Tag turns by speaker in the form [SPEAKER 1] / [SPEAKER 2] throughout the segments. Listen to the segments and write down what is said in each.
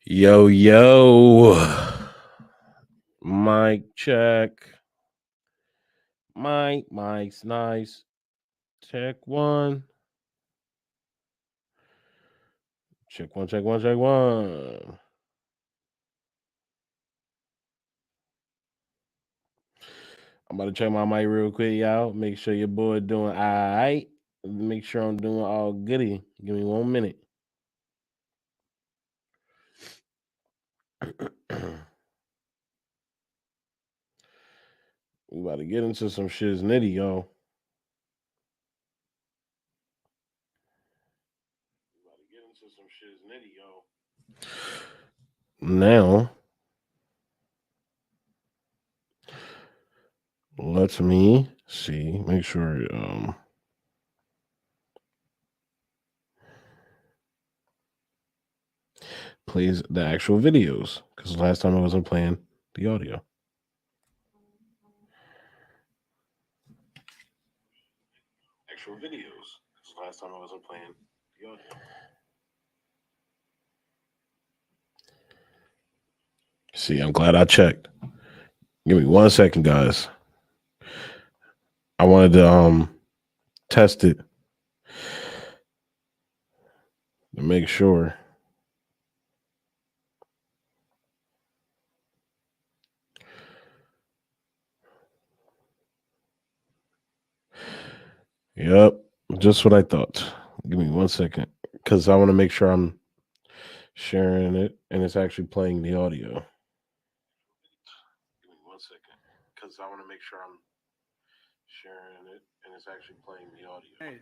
[SPEAKER 1] Yo, yo. Mic check. Mic's nice. Check one. Check one, check one, check one. I'm about to check my mic real quick, y'all. Make sure your boy doing all right. Make sure I'm doing all goody. Give me 1 minute. We about to get into some shit's nitty, yo. Now, let me see. Make sure plays the actual videos, because last time I wasn't playing the audio. Actual videos, because last time I wasn't playing the audio. See, I'm glad I checked. Give me 1 second, guys. I wanted to test it to make sure. Yep, just what I thought. Give me 1 second, because I want to make sure I'm sharing it and it's actually playing the audio. Give me 1 second, because I want to make sure I'm sharing it and it's actually playing the audio.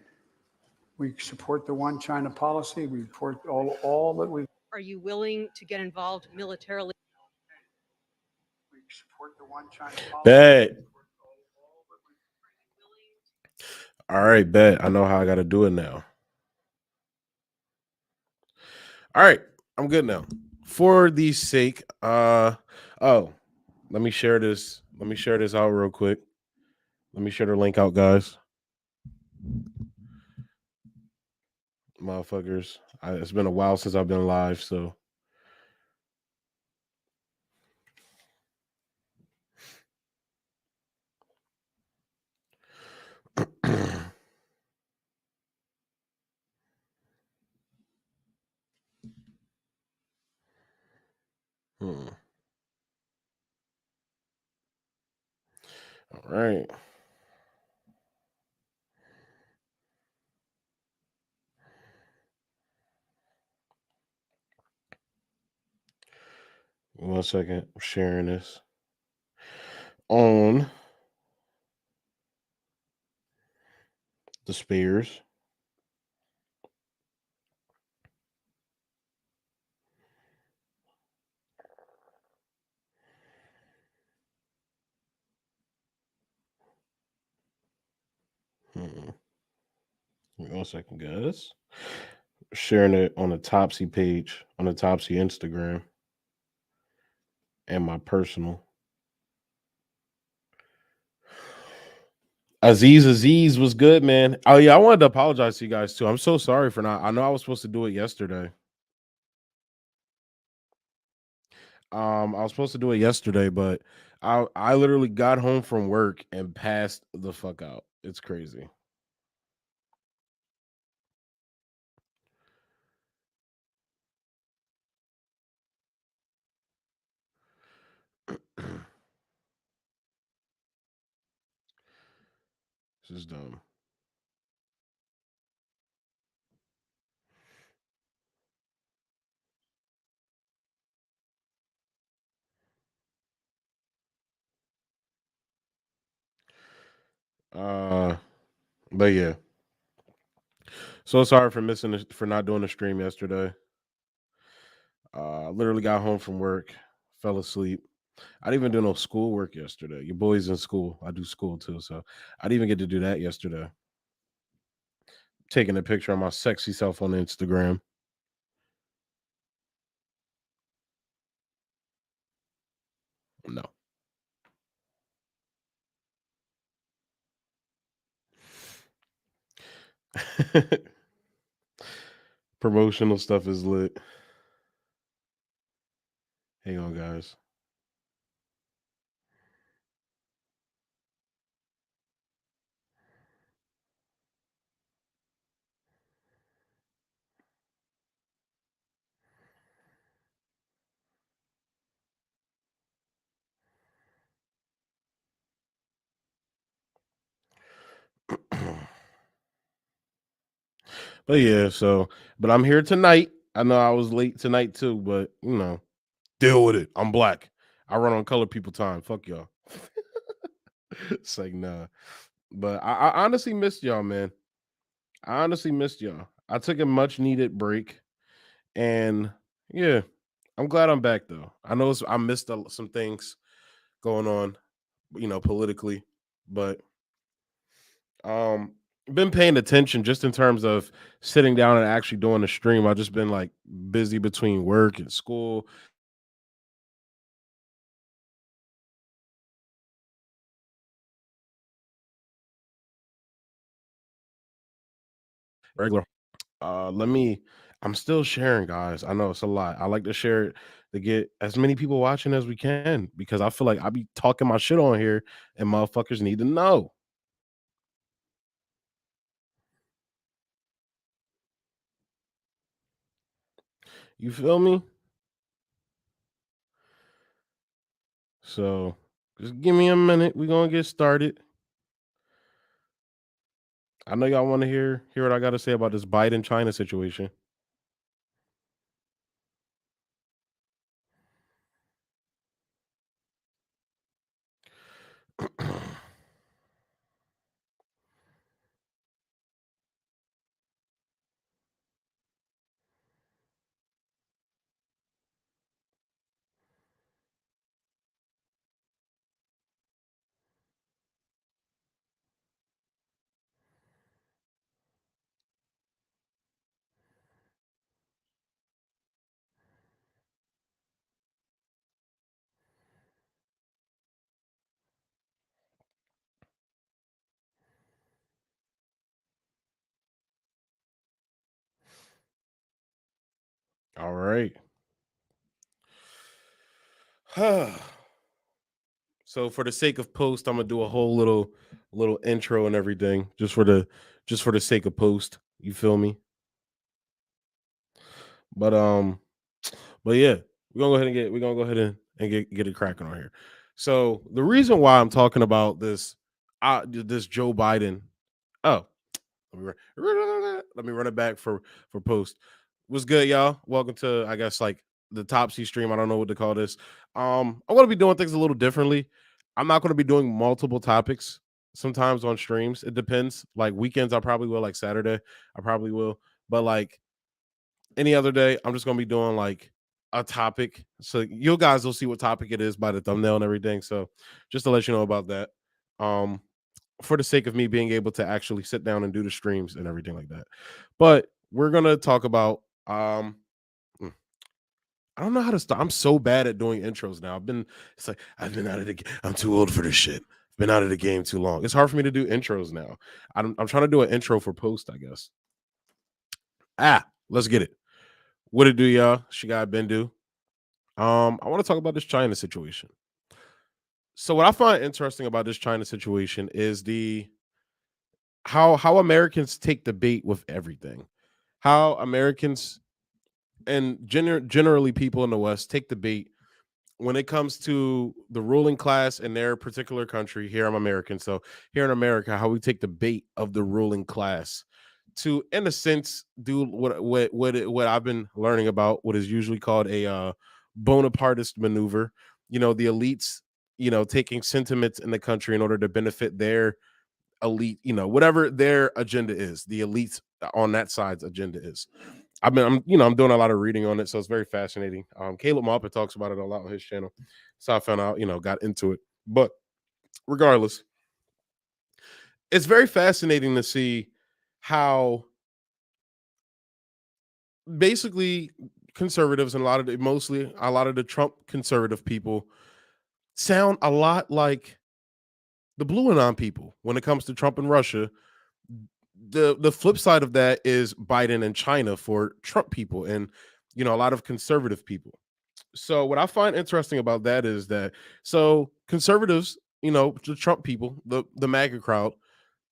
[SPEAKER 2] We support the one China policy. We support all that we.
[SPEAKER 3] Are you willing to get involved militarily?
[SPEAKER 2] We support the one China policy.
[SPEAKER 1] Bet. All right, bet. I know how I got to do it now. All right, I'm good now. For the sake, let me share this. Let me share this out real quick. Let me share the link out, guys. Motherfuckers. It's been a while since I've been live, so. All right. One second. I'm sharing this on the Spears. Give me 1 second, guys. Sharing it on the Topsy page, on the Topsy Instagram, and my personal. Aziz was good, man. Oh yeah, I wanted to apologize to you guys too. I'm so sorry for not. I know I was supposed to do it yesterday. I was supposed to do it yesterday, but I literally got home from work and passed the fuck out. It's crazy. This is dumb. But yeah. So sorry for for not doing the stream yesterday. Literally got home from work, fell asleep. I didn't even do no schoolwork yesterday. Your boy's in school. I do school too, so I didn't even get to do that yesterday. Taking a picture of my sexy self on Instagram. No. Promotional stuff is lit. Hang on, guys. But yeah, but I'm here tonight. I know I was late tonight too, but deal with it. I'm black. I run on color people time. Fuck y'all. It's like nah. But I honestly missed y'all, man. I honestly missed y'all. I took a much needed break, and yeah, I'm glad I'm back though. I know I missed some things going on, politically, but um, been paying attention just in terms of sitting down and actually doing the stream. I've just been like busy between work and school. Regular. Let me. I'm still sharing, guys. I know it's a lot. I like to share it to get as many people watching as we can because I feel like I be talking my shit on here and motherfuckers need to know. You feel me? So just give me a minute. We're gonna get started. I know y'all want to hear what I got to say about this Biden China situation. All right. So for the sake of post, I'm gonna do a whole little intro and everything, just for the sake of post. You feel me? But but yeah, we're gonna go ahead and get it cracking on here. So the reason why I'm talking about this Joe Biden. Oh, let me run it back for post. What's good, y'all? Welcome to, I guess, like the Topsy stream. I don't know what to call this. I'm gonna be doing things a little differently. I'm not gonna be doing multiple topics sometimes on streams. It depends. Like weekends, I probably will. Like Saturday, I probably will. But like any other day, I'm just gonna be doing like a topic. So you guys will see what topic it is by the thumbnail and everything. So just to let you know about that. Um, for the sake of me being able to actually sit down and do the streams and everything like that. But we're gonna talk about mm, I don't know how to start. I'm so bad at doing intros now. I've been out of the I'm too old for this shit. Been out of the game too long. It's hard for me to do intros now. I'm trying to do an intro for post, I guess. Let's get it. What it do, y'all? She got Bendu. I want to talk about this China situation. So what I find interesting about this China situation is the how Americans take the bait with everything. How Americans and generally people in the West take the bait when it comes to the ruling class in their particular country. Here I'm American, so here in America, how we take the bait of the ruling class to, in a sense, do what I've been learning about, what is usually called a Bonapartist maneuver. The elites, taking sentiments in the country in order to benefit their elite, whatever their agenda is, the elites on that side's agenda is. I'm doing a lot of reading on it, so it's very fascinating. Caleb Moppet talks about it a lot on his channel, so I found out, got into it. But regardless, it's very fascinating to see how basically conservatives and mostly a lot of the Trump conservative people sound a lot like the blue and on people when it comes to Trump and Russia. The flip side of that is Biden and China for Trump people and a lot of conservative people. So what I find interesting about that is that so conservatives, the Trump people, the MAGA crowd,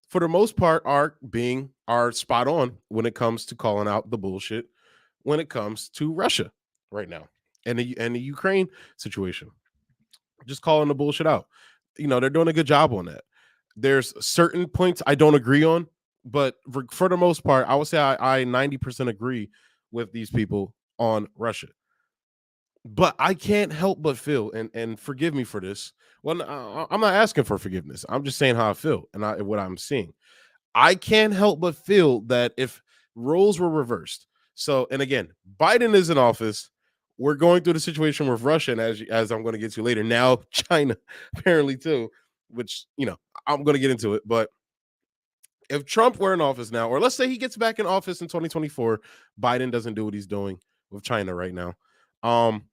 [SPEAKER 1] for the most part, are spot on when it comes to calling out the bullshit when it comes to Russia right now and the Ukraine situation. Just calling the bullshit out. They're doing a good job on that. There's certain points I don't agree on, but for the most part, I would say I 90% agree with these people on Russia. But I can't help but feel, and forgive me for this. Well, I'm not asking for forgiveness. I'm just saying how I feel and what I'm seeing. I can't help but feel that if roles were reversed, so and again, Biden is in office. We're going through the situation with Russia, and as I'm going to get to later, now China apparently too, which I'm going to get into it. But if Trump were in office now, or let's say he gets back in office in 2024, Biden doesn't do what he's doing with China right now. Um,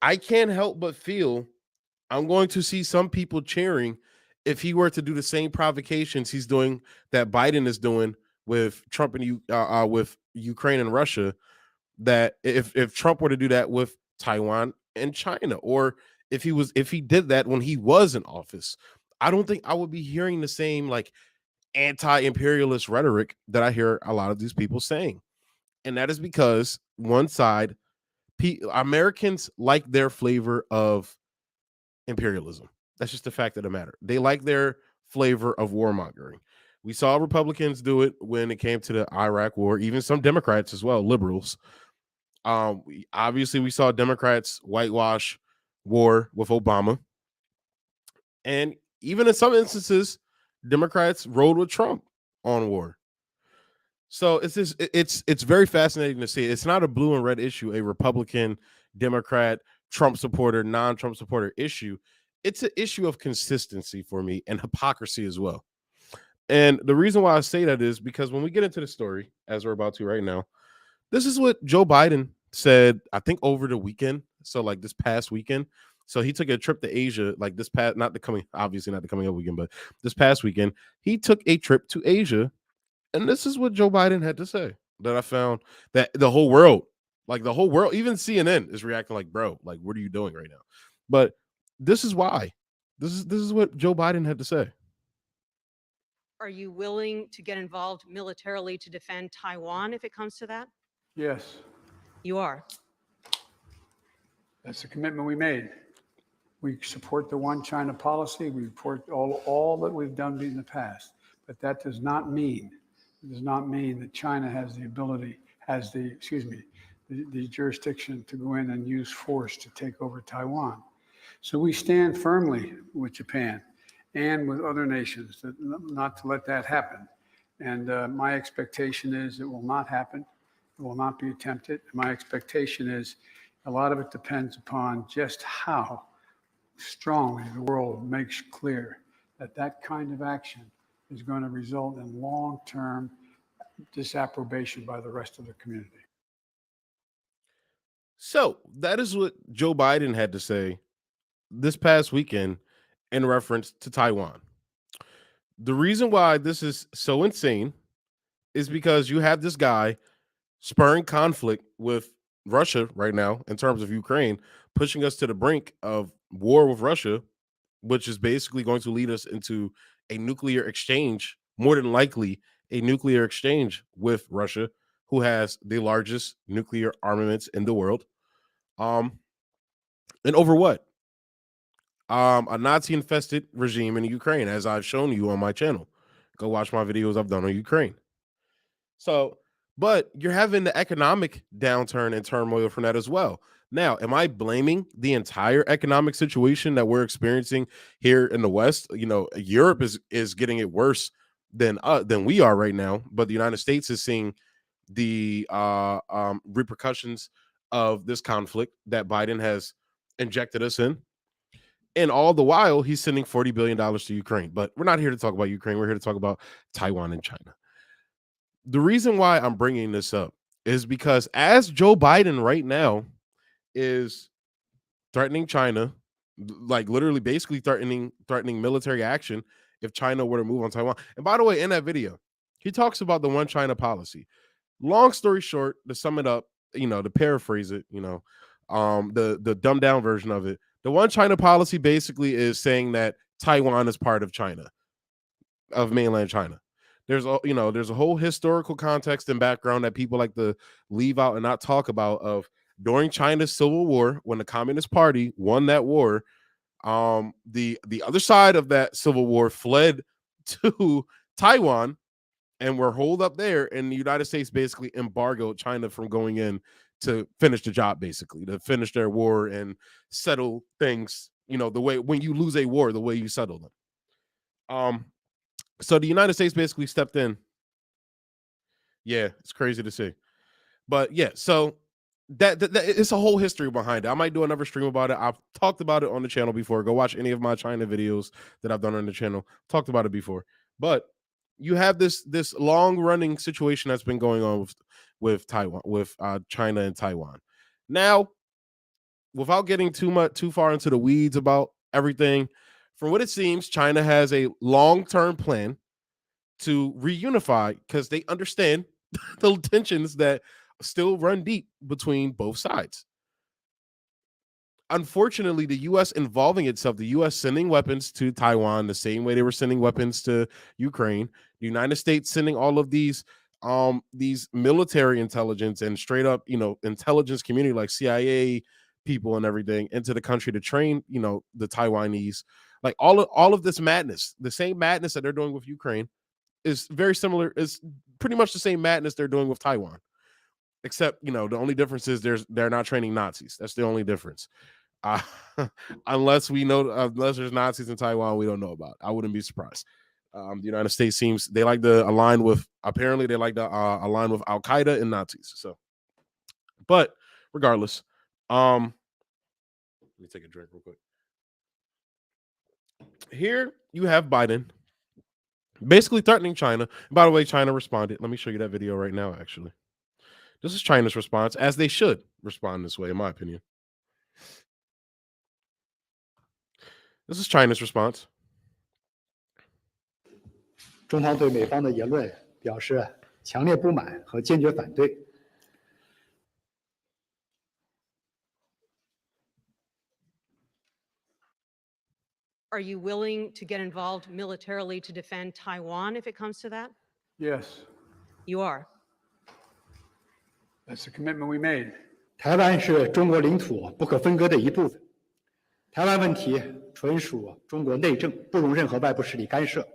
[SPEAKER 1] I can't help but feel I'm going to see some people cheering if he were to do the same provocations he's doing that Biden is doing with Trump and with Ukraine and Russia. That if Trump were to do that with Taiwan and China, or if he did that when he was in office, I don't think I would be hearing the same like anti-imperialist rhetoric that I hear a lot of these people saying. And that is because one side, Americans like their flavor of imperialism. That's just the fact of the matter. They like their flavor of warmongering. We saw Republicans do it when it came to the Iraq war, even some Democrats as well, liberals. We saw Democrats whitewash war with Obama. And even in some instances, Democrats rode with Trump on war. So it's very fascinating to see. It's not a blue and red issue, a Republican, Democrat, Trump supporter, non-Trump supporter issue. It's an issue of consistency for me and hypocrisy as well. And the reason why I say that is because when we get into the story, as we're about to right now, this is what Joe Biden said, I think over the weekend. So like this past weekend. So he took a trip to Asia, like this past, obviously not the coming up weekend, but this past weekend, he took a trip to Asia. And this is what Joe Biden had to say that I found that the whole world, even CNN is reacting like, bro, like, what are you doing right now? But this is why. This is what Joe Biden had to say.
[SPEAKER 3] Are you willing to get involved militarily to defend Taiwan if it comes to that?
[SPEAKER 2] Yes,
[SPEAKER 3] You are.
[SPEAKER 2] that's the commitment we made. We support the one China policy. We support all that we've done in the past. But that does not mean that China has the ability, the jurisdiction to go in and use force to take over Taiwan. So we stand firmly with Japan and with other nations not to let that happen. And my expectation is it will not happen. It will not be attempted. My expectation is a lot of it depends upon just how strongly the world makes clear that kind of action is going to result in long-term disapprobation by the rest of the community.
[SPEAKER 1] So that is what Joe Biden had to say this past weekend in reference to Taiwan. The reason why this is so insane is because you have this guy spurring conflict with Russia right now in terms of Ukraine, pushing us to the brink of war with Russia, which is basically going to lead us into a nuclear exchange, more than likely a nuclear exchange with Russia, who has the largest nuclear armaments in the world. And over what? A Nazi-infested regime in Ukraine, as I've shown you on my channel. Go watch my videos I've done on Ukraine. So, but you're having the economic downturn and turmoil from that as well. Now, am I blaming the entire economic situation that we're experiencing here in the West? Europe is getting it worse than we are right now, but the United States is seeing the repercussions of this conflict that Biden has injected us in. And all the while, he's sending $40 billion to Ukraine. But we're not here to talk about Ukraine. We're here to talk about Taiwan and China. The reason why I'm bringing this up is because as Joe Biden right now is threatening China, like literally basically threatening military action if China were to move on Taiwan. And by the way, in that video, he talks about the one China policy. Long story short, to sum it up, to paraphrase it, The dumbed down version of it. The one China policy basically is saying that Taiwan is part of China, of mainland China. There's a whole historical context and background that people like to leave out and not talk about of during China's civil war when the Communist Party won that war. The other side of that civil war fled to Taiwan and were holed up there, and the United States basically embargoed China from going in to finish the job, basically to finish their war and settle things, the way when you lose a war, the way you settle them. So the United States basically stepped in. Yeah, it's crazy to see. But yeah, so that it's a whole history behind it. I might do another stream about it. I've talked about it on the channel before. Go watch any of my China videos that I've done on the channel. Talked about it before. But you have this long running situation that's been going on with Taiwan, with China and Taiwan. Now, without getting too far into the weeds about everything, from what it seems, China has a long-term plan to reunify because they understand the tensions that still run deep between both sides. Unfortunately, the U.S. involving itself, the U.S. sending weapons to Taiwan the same way they were sending weapons to Ukraine, the United States sending all of these military intelligence and straight up, intelligence community like CIA people and everything into the country to train, the Taiwanese. Like all of this madness, the same madness that they're doing with Ukraine is very similar. Is pretty much the same madness they're doing with Taiwan, except the only difference is they're not training Nazis. That's the only difference. Unless there's Nazis in Taiwan we don't know about. I wouldn't be surprised. The United States seems they like to align with. Apparently, they like to align with Al Qaeda and Nazis. So, but regardless, let me take a drink real quick. Here you have Biden basically threatening China. By the way, China responded. Let me show you that video right now. Actually, this is China's response, as they should respond this way, in my opinion. This is China's response.
[SPEAKER 4] 中方对美方的言论表示强烈不满和坚决反对。
[SPEAKER 3] Are you willing to get involved militarily to defend Taiwan if it comes to that?
[SPEAKER 2] Yes,
[SPEAKER 3] You are.
[SPEAKER 2] that's the commitment we made.
[SPEAKER 4] 台湾是中国领土不可分割的一部分，台湾问题纯属中国内政，不容任何外部势力干涉。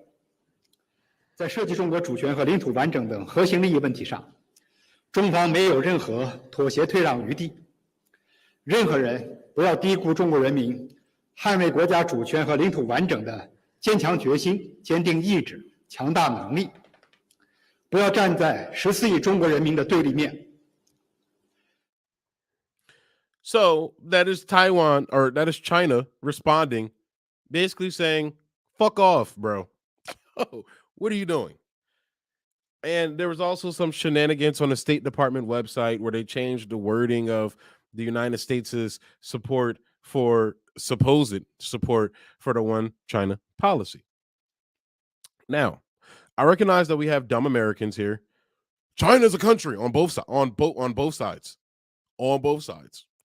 [SPEAKER 4] 在涉及中国主权和领土完整等核心利益问题上，中方没有任何妥协退让余地。任何人不要低估中国人民捍卫国家主权和领土完整的坚强决心、坚定意志、强大能力，不要站在14亿中国人民的对立面。
[SPEAKER 1] So that is Taiwan, or that is China responding, basically saying, fuck off, bro. Oh, what are you doing? And there was also some shenanigans on the State Department website where they changed the wording of the United States' support for supposed support for the one China policy. Now, I recognize that we have dumb Americans here. China's a country on both sides.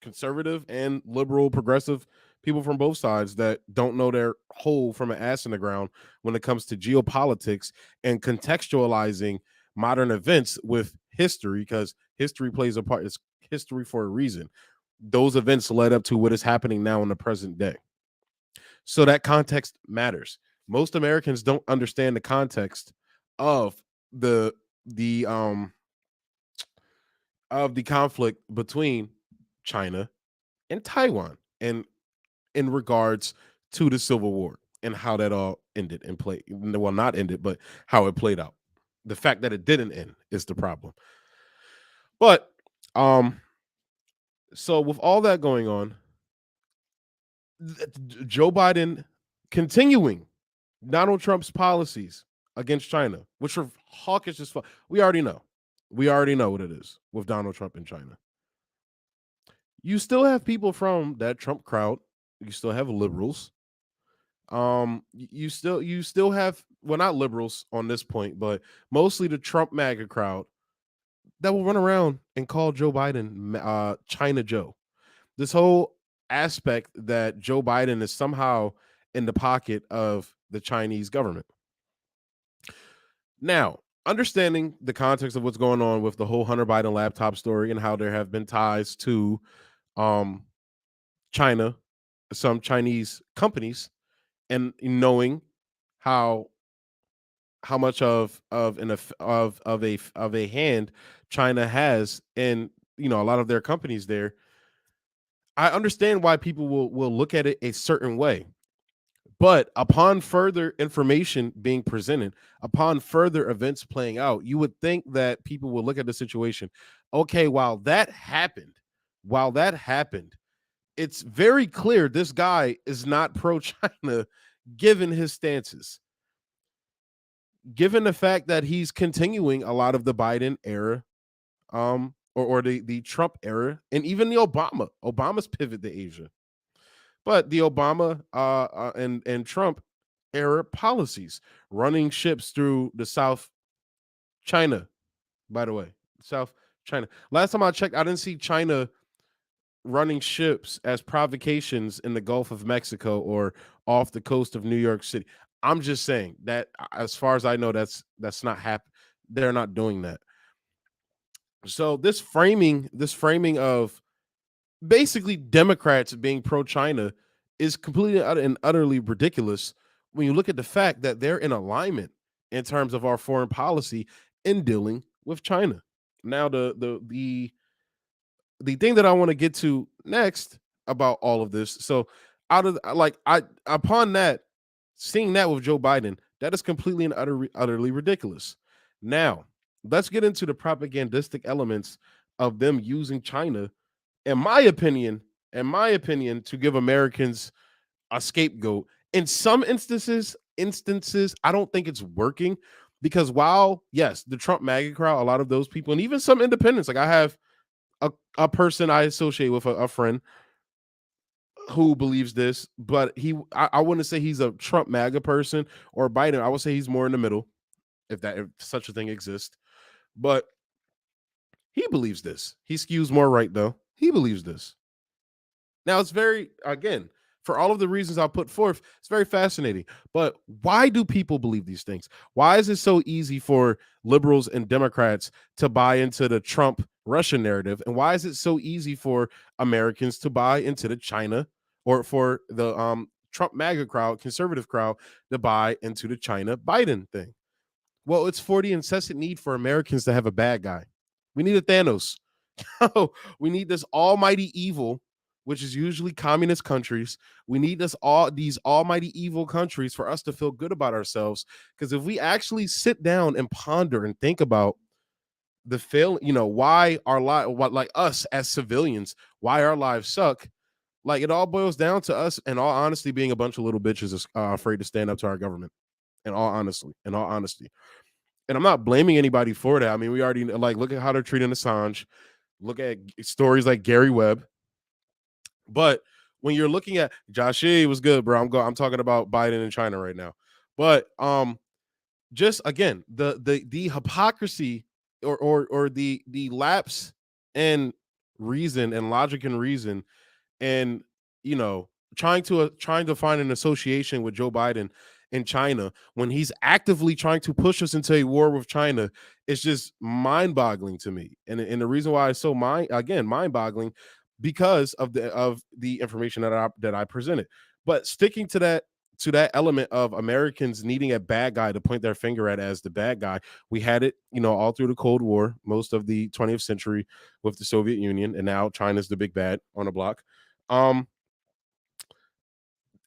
[SPEAKER 1] Conservative and liberal, progressive people from both sides that don't know their hole from an ass in the ground when it comes to geopolitics and contextualizing modern events with history, because history plays a part. It's history for a reason. Those events led up to what is happening now in the present day. So that context matters. Most Americans don't understand the context of the conflict between China and Taiwan, and in regards to the Civil War and how that all ended and played. Well, not ended, but how it played out. The fact that it didn't end is the problem. But so with all that going on, Joe Biden continuing Donald Trump's policies against China, which are hawkish as fuck. We already know what it is with Donald Trump and China. You still have people from that Trump crowd. You still have liberals. You still have, well, not liberals on this point, but mostly the Trump MAGA crowd that will run around and call Joe Biden China Joe. aspect that Joe Biden is somehow in the pocket of the Chinese government. Now, understanding the context of what's going on with the whole Hunter Biden laptop story and how there have been ties to China, some Chinese companies, and knowing how much of a hand China has in a lot of their companies there, I understand why people will look at it a certain way. But upon further information being presented, upon further events playing out, you would think that people will look at the situation. Okay, while that happened, it's very clear this guy is not pro-China, given his stances, given the fact that he's continuing a lot of the Biden era, or the Trump era, and even the Obama's pivot to Asia. But the Obama and Trump era policies, running ships through the South China, by the way, South China. Last time I checked, I didn't see China running ships as provocations in the Gulf of Mexico or off the coast of New York City. I'm just saying that, as far as I know, that's not happening. They're not doing that. So this framing of basically Democrats being pro-China is completely and utterly ridiculous when you look at the fact that they're in alignment in terms of our foreign policy in dealing with China. Now, the thing that I want to get to next about all of this, so upon that, seeing that with Joe Biden, that is completely and utterly ridiculous. Now, let's get into the propagandistic elements of them using China, in my opinion, to give Americans a scapegoat. In some instances, I don't think it's working, because while, yes, the Trump MAGA crowd, a lot of those people, and even some independents, like I have a person I associate with, a friend who believes this, but I wouldn't say he's a Trump MAGA person or Biden. I would say he's more in the middle, if such a thing exists. But he believes this. He skews more right, though. He believes this. Now, it's very, again, for all of the reasons I'll put forth, it's very fascinating. But why do people believe these things? Why is it so easy for liberals and Democrats to buy into the Trump Russia narrative? And why is it so easy for Americans to buy into the China, or for the Trump MAGA crowd, conservative crowd, to buy into the China Biden thing? Well, it's for the incessant need for Americans to have a bad guy. We need a Thanos. We need this almighty evil, which is usually communist countries. We need these almighty evil countries for us to feel good about ourselves. Because if we actually sit down and ponder and think about the why our life, like us as civilians, why our lives suck, like it all boils down to us, in all honesty, being a bunch of little bitches afraid to stand up to our government. In all honesty. And I'm not blaming anybody for that. I mean, we already look at how they're treating Assange. Look at stories like Gary Webb. But when you're looking at Josh, was good, bro. I'm talking about Biden and China right now. But just again, the hypocrisy or the lapse in reason and logic and reason, and trying to find an association with Joe Biden in China when he's actively trying to push us into a war with China, is just mind-boggling to me. And the reason why it's so mind-boggling, because of the information that I presented. But sticking to that element of Americans needing a bad guy to point their finger at as the bad guy, we had it, all through the Cold War, most of the 20th century with the Soviet Union, and now China's the big bad on the block.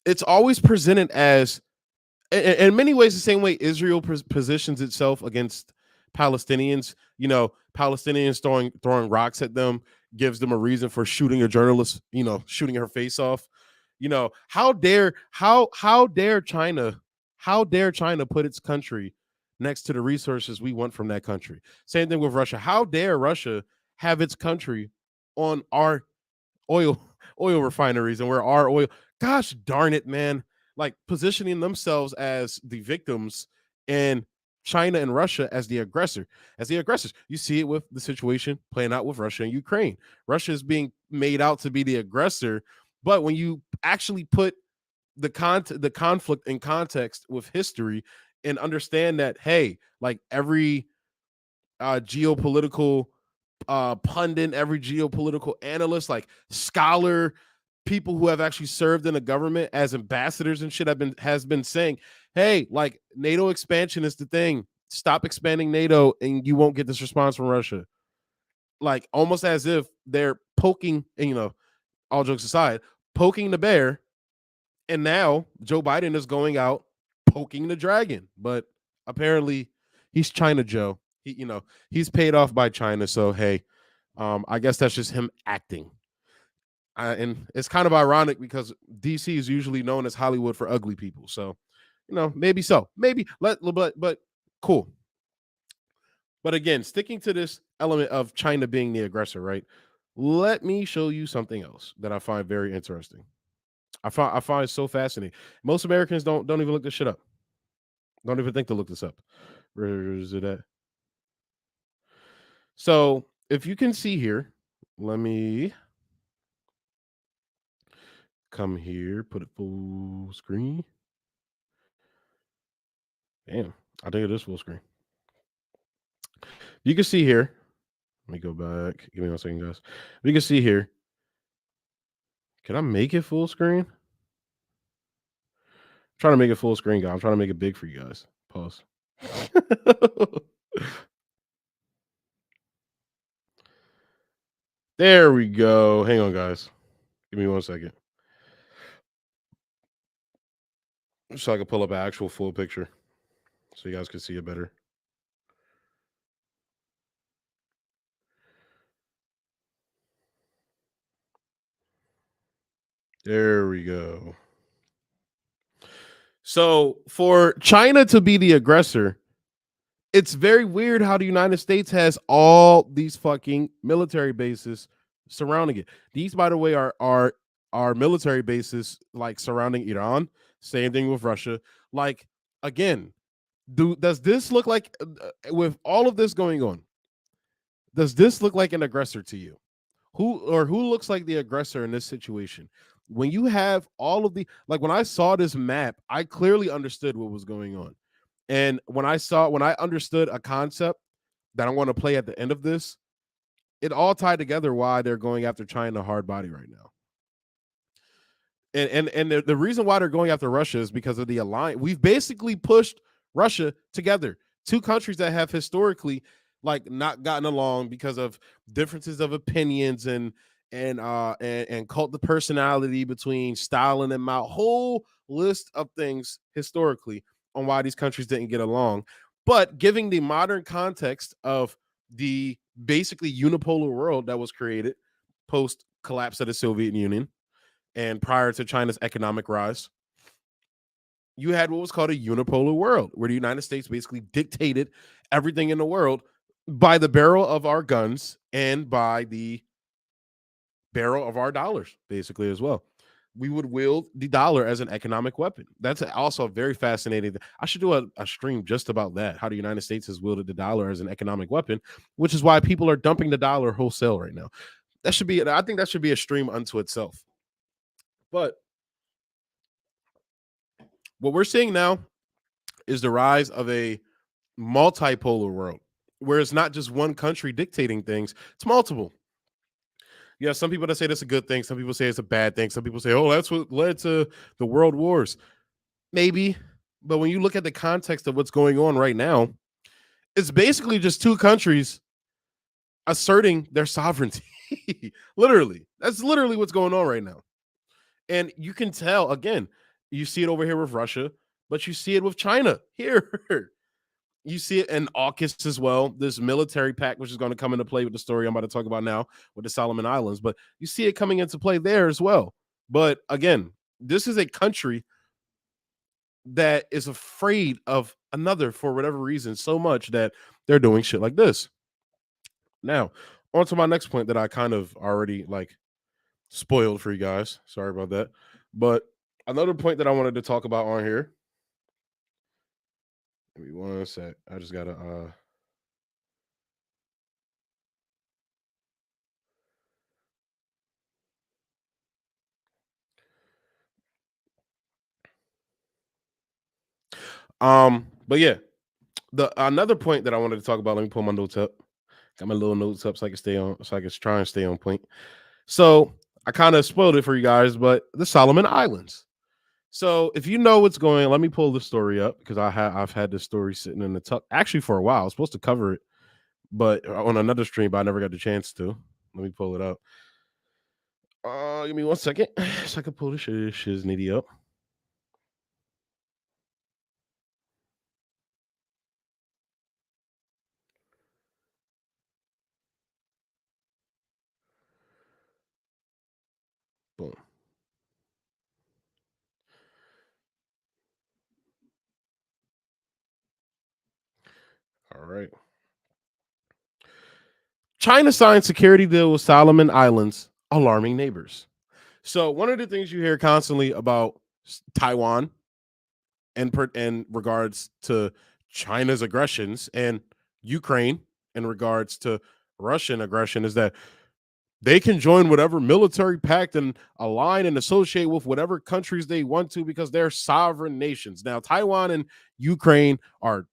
[SPEAKER 1] It's always presented as, in many ways, the same way Israel positions itself against Palestinians. Palestinians throwing rocks at them gives them a reason for shooting a journalist, shooting her face off. How dare China put its country next to the resources we want from that country? Same thing with Russia. How dare Russia have its country on our oil refineries and where our oil, gosh darn it, man, like positioning themselves as the victims and China and Russia as the aggressors. You see it with the situation playing out with Russia and Ukraine. Russia is being made out to be the aggressor, but when you actually put the conflict in context with history and understand that, hey, like every geopolitical pundit, every geopolitical analyst, like scholar, people who have actually served in the government as ambassadors and shit has been saying, hey, like NATO expansion is the thing. Stop expanding NATO and you won't get this response from Russia. Like almost as if they're poking, and, all jokes aside, poking the bear. And now Joe Biden is going out poking the dragon. But apparently he's China Joe. He's paid off by China. So, hey, I guess that's just him acting. And it's kind of ironic because DC is usually known as Hollywood for ugly people. So, maybe so. Maybe but cool. But again, sticking to this element of China being the aggressor, right? Let me show you something else that I find very interesting. I find it so fascinating. Most Americans don't even look this shit up. Don't even think to look this up. Where is it at? So if you can see here, let me come here, put it full screen. Damn, I think it is full screen. You can see here. Let me go back. Give me 1 second, guys. You can see here. Can I make it full screen? I'm trying to make it full screen, guys. I'm trying to make it big for you guys. Pause. There we go. Hang on, guys. Give me 1 second. So I can pull up an actual full picture so you guys can see it better. There we go. So for China to be the aggressor, it's very weird how the United States has all these fucking military bases surrounding it. These, by the way, are military bases like surrounding Iran. Same thing with Russia. Like, again, does this look like, with all of this going on, does this look like an aggressor to you? Who looks like the aggressor in this situation? When you have all of when I saw this map, I clearly understood what was going on. And when I understood a concept that I want to play at the end of this, it all tied together why they're going after China hard body right now. And the reason why they're going after Russia is because of the alliance. We've basically pushed Russia together. Two countries that have historically not gotten along because of differences of opinions and cult of personality between Stalin and Mao. Whole list of things historically on why these countries didn't get along. But giving the modern context of the basically unipolar world that was created post collapse of the Soviet Union and prior to China's economic rise, you had what was called a unipolar world, where the United States basically dictated everything in the world by the barrel of our guns and by the barrel of our dollars, basically, as well. We would wield the dollar as an economic weapon. That's also very fascinating. I should do a stream just about that, how the United States has wielded the dollar as an economic weapon, which is why people are dumping the dollar wholesale right now. I think that should be a stream unto itself. But what we're seeing now is the rise of a multipolar world, where it's not just one country dictating things, it's multiple. Yeah, some people that say that's a good thing. Some people say it's a bad thing. Some people say, oh, that's what led to the world wars. Maybe. But when you look at the context of what's going on right now, it's basically just two countries asserting their sovereignty. Literally. That's literally what's going on right now. And you can tell, again, you see it over here with Russia, but you see it with China here. You see it in AUKUS as well, this military pact, which is going to come into play with the story I'm about to talk about now with the Solomon Islands. But you see it coming into play there as well. But again, this is a country that is afraid of another for whatever reason so much that they're doing shit like this. Now, on to my next point that I kind of already spoiled for you guys. Sorry about that. But another point that I wanted to talk about on here Give me one sec. I just gotta but yeah, the another point that I wanted to talk about. Let me pull my notes up. Got my little notes up so I can try and stay on point. So I kind of spoiled it for you guys, but the Solomon Islands. So if you know what's going on, let me pull the story up because I've had this story sitting in the tuck actually for a while. I was supposed to cover it, but on another stream, but I never got the chance to. Let me pull it up. Give me 1 second so I can pull the shiznitty up. Boom. All right. China signed security deal with Solomon Islands, alarming neighbors. So one of the things you hear constantly about Taiwan and in regards to China's aggressions and Ukraine in regards to Russian aggression is that they can join whatever military pact and align and associate with whatever countries they want to because they're sovereign nations. Now, Taiwan and Ukraine are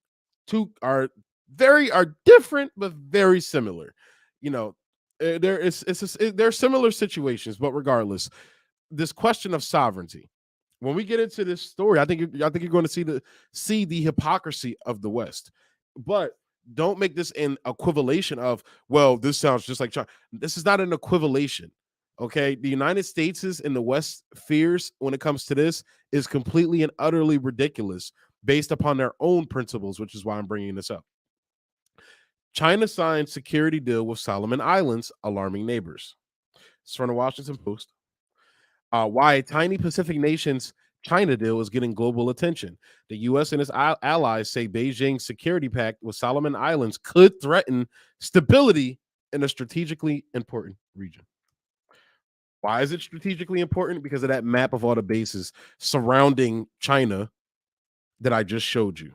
[SPEAKER 1] different but very similar. You know, they're similar situations, but regardless, this question of sovereignty. When we get into this story, I think you're going to see the hypocrisy of the West, but don't make this an equivalation of, well, this sounds just like China. This is not an equivalation. Okay, the United States and the West fears when it comes to this is completely and utterly ridiculous based upon their own principles, which is why I'm bringing this up. China signed security deal with Solomon Islands, alarming neighbors. It's from the Washington Post. Why a tiny Pacific nation's China deal is getting global attention. The U.S. and its allies say Beijing's security pact with Solomon Islands could threaten stability in a strategically important region. Why is it strategically important? Because of that map of all the bases surrounding China that I just showed you.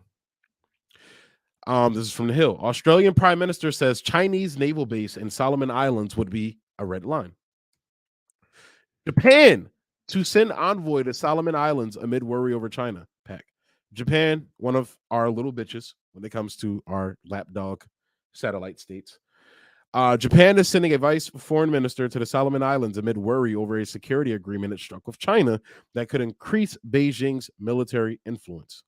[SPEAKER 1] This is from the Hill. Australian Prime Minister says Chinese naval base in Solomon Islands would be a red line. Japan to send envoy to Solomon Islands amid worry over China pact. Japan, one of our little bitches when it comes to our lapdog satellite states. Japan is sending a vice foreign minister to the Solomon Islands amid worry over a security agreement it struck with China that could increase Beijing's military influence.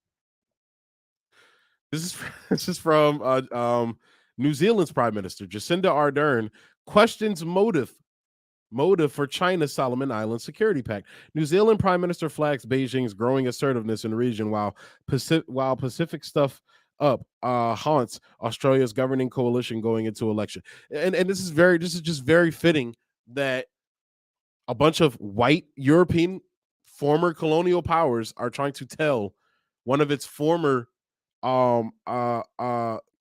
[SPEAKER 1] This is from New Zealand's Prime Minister Jacinda Ardern questions motive for China's Solomon Islands security pact. New Zealand Prime Minister flags Beijing's growing assertiveness in the region while Pacific stuff up haunts Australia's governing coalition going into election. And this is just very fitting that a bunch of white European former colonial powers are trying to tell one of its former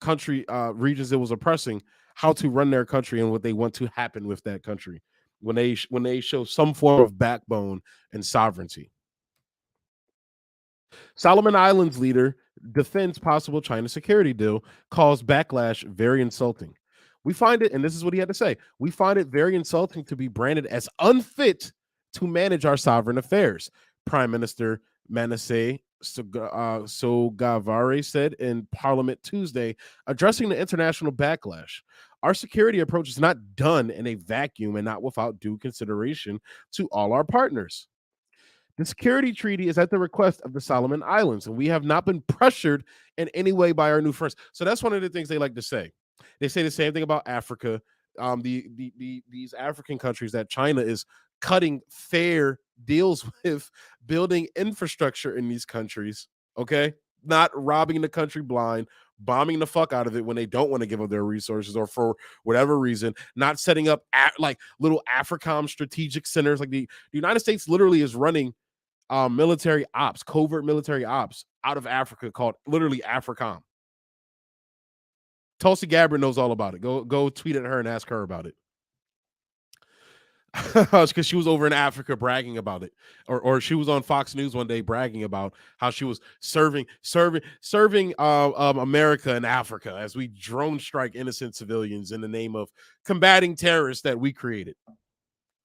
[SPEAKER 1] country regions it was oppressing how to run their country and what they want to happen with that country when they show some form of backbone and sovereignty. Solomon Islands leader defends possible China security deal, calls backlash very insulting. We find it, and this is what he had to say, we find it very insulting to be branded as unfit to manage our sovereign affairs. Prime Minister Manasseh Sogavare said in Parliament Tuesday, addressing the international backlash. Our security approach is not done in a vacuum and not without due consideration to all our partners. The security treaty is at the request of the Solomon Islands, and we have not been pressured in any way by our new friends. So that's one of the things they like to say. They say the same thing about Africa. These African countries that China is cutting fair deals with, building infrastructure in these countries, okay? Not robbing the country blind, bombing the fuck out of it when they don't want to give up their resources or for whatever reason, not setting up like little AFRICOM strategic centers. Like the United States literally is running military ops, covert military ops out of Africa called literally AFRICOM. Tulsi Gabbard knows all about it. Go tweet at her and ask her about it. because she was over in Africa bragging about it, or she was on Fox News one day bragging about how she was serving America in Africa as we drone strike innocent civilians in the name of combating terrorists that we created.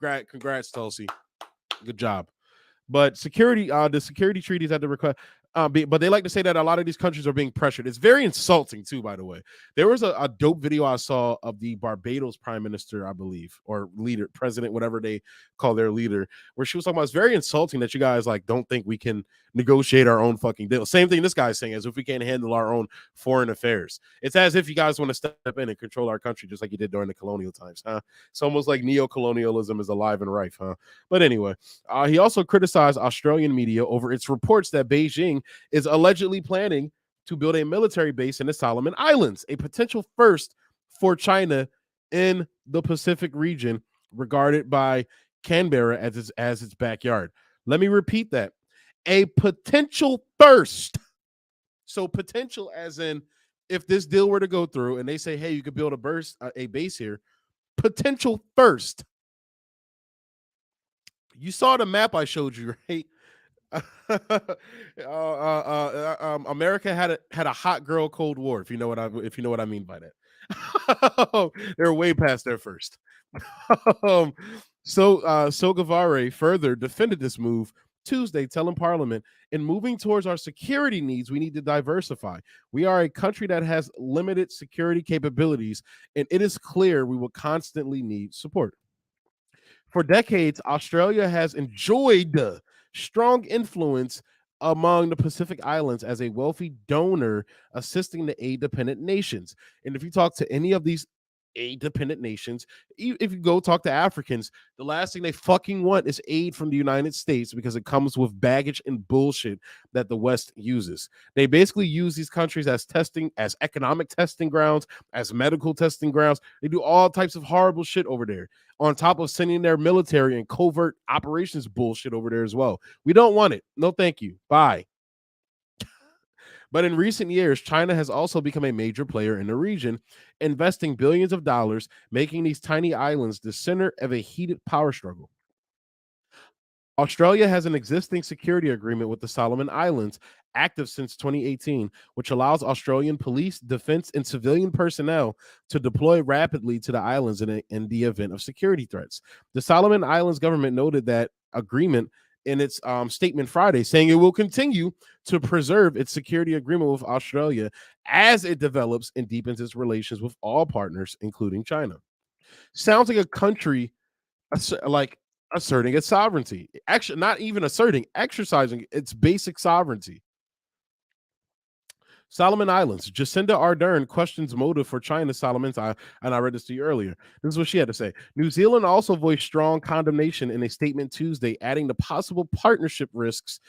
[SPEAKER 1] Congrats, Tulsi. Good job. But the security treaties at the request, but they like to say that a lot of these countries are being pressured. It's very insulting too, by the way. There was a dope video I saw of the Barbados prime minister, I believe, or leader, president, whatever they call their leader, where she was talking about it's very insulting that you guys like don't think we can negotiate our own fucking deal. Same thing this guy's saying, as if we can't handle our own foreign affairs. It's as if you guys want to step in and control our country just like you did during the colonial times, huh? It's almost like neo-colonialism is alive and rife, huh? But anyway, he also criticized Australian media over its reports that Beijing is allegedly planning to build a military base in the Solomon Islands, a potential first for China in the Pacific region, regarded by Canberra as its backyard. Let me repeat that. A potential first. So potential as in if this deal were to go through and they say, hey, you could build a base here, potential first. You saw the map I showed you, right? America had a hot girl Cold War, if you know what I mean by that. They're way past their first. Sogavare further defended this move Tuesday, telling Parliament, in moving towards our security needs, we need to diversify. We are a country that has limited security capabilities, and it is clear we will constantly need support. For decades, Australia has enjoyed strong influence among the Pacific Islands as a wealthy donor assisting the aid-dependent nations. And if you talk to any of these aid-dependent nations, if you go talk to Africans, the last thing they fucking want is aid from the United States because it comes with baggage and bullshit that the West uses. They basically use these countries as economic testing grounds, as medical testing grounds. They do all types of horrible shit over there, on top of sending their military and covert operations bullshit over there as well. We don't want it. No, thank you. Bye. But in recent years, China has also become a major player in the region, investing billions of dollars, making these tiny islands the center of a heated power struggle. Australia has an existing security agreement with the Solomon Islands, active since 2018, which allows Australian police, defense, and civilian personnel to deploy rapidly to the islands in the event of security threats. The Solomon Islands government noted that agreement in its statement Friday, saying it will continue to preserve its security agreement with Australia as it develops and deepens its relations with all partners, including China. Sounds like a country like asserting its sovereignty. Actually, not even asserting, exercising its basic sovereignty. Solomon Islands. Jacinda Ardern questions motive for China's Solomons. And I read this to you earlier. This is what she had to say. New Zealand also voiced strong condemnation in a statement Tuesday, adding the possible partnership risks,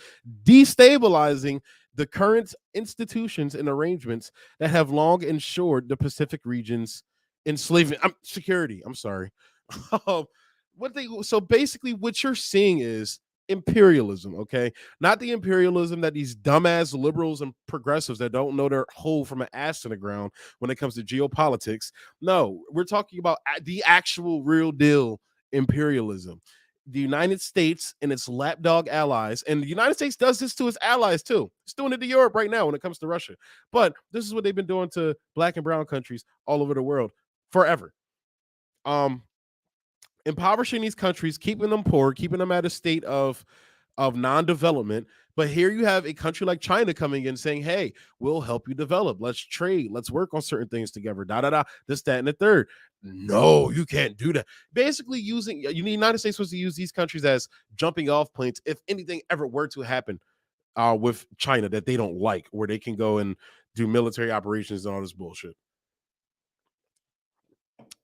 [SPEAKER 1] destabilizing the current institutions and arrangements that have long ensured the Pacific region's enslavement security. I'm sorry. So basically, what you're seeing is imperialism, okay? Not the imperialism that these dumbass liberals and progressives that don't know their hole from an ass in the ground when it comes to geopolitics. No, we're talking about the actual real deal imperialism. The United States and its lapdog allies, and the United States does this to its allies too. It's doing it to Europe right now when it comes to Russia. But this is what they've been doing to black and brown countries all over the world forever. Impoverishing these countries, keeping them poor, keeping them at a state of non-development. But here you have a country like China coming in saying, hey, we'll help you develop. Let's trade. Let's work on certain things together. This, that, and the third. No, you can't do that. Basically the United States was to use these countries as jumping off points if anything ever were to happen with China that they don't like, where they can go and do military operations and all this bullshit.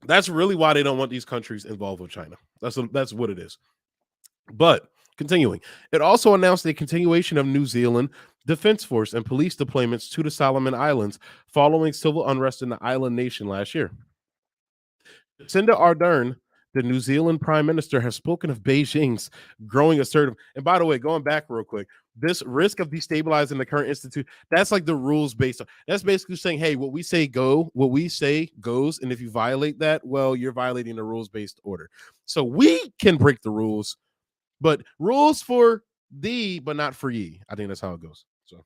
[SPEAKER 1] That's really why they don't want these countries involved with China. That's what it is. But continuing, it also announced a continuation of New Zealand Defense Force and police deployments to the Solomon Islands following civil unrest in the island nation last year. Jacinda Ardern, the New Zealand Prime Minister, has spoken of Beijing's growing assertive. And by the way, going back real quick, this risk of destabilizing the current institute, that's like the rules based on. That's basically saying, hey, what we say goes, and if you violate that, well, you're violating the rules based order. So we can break the rules, but rules for thee, but not for ye. I think that's how it goes. So,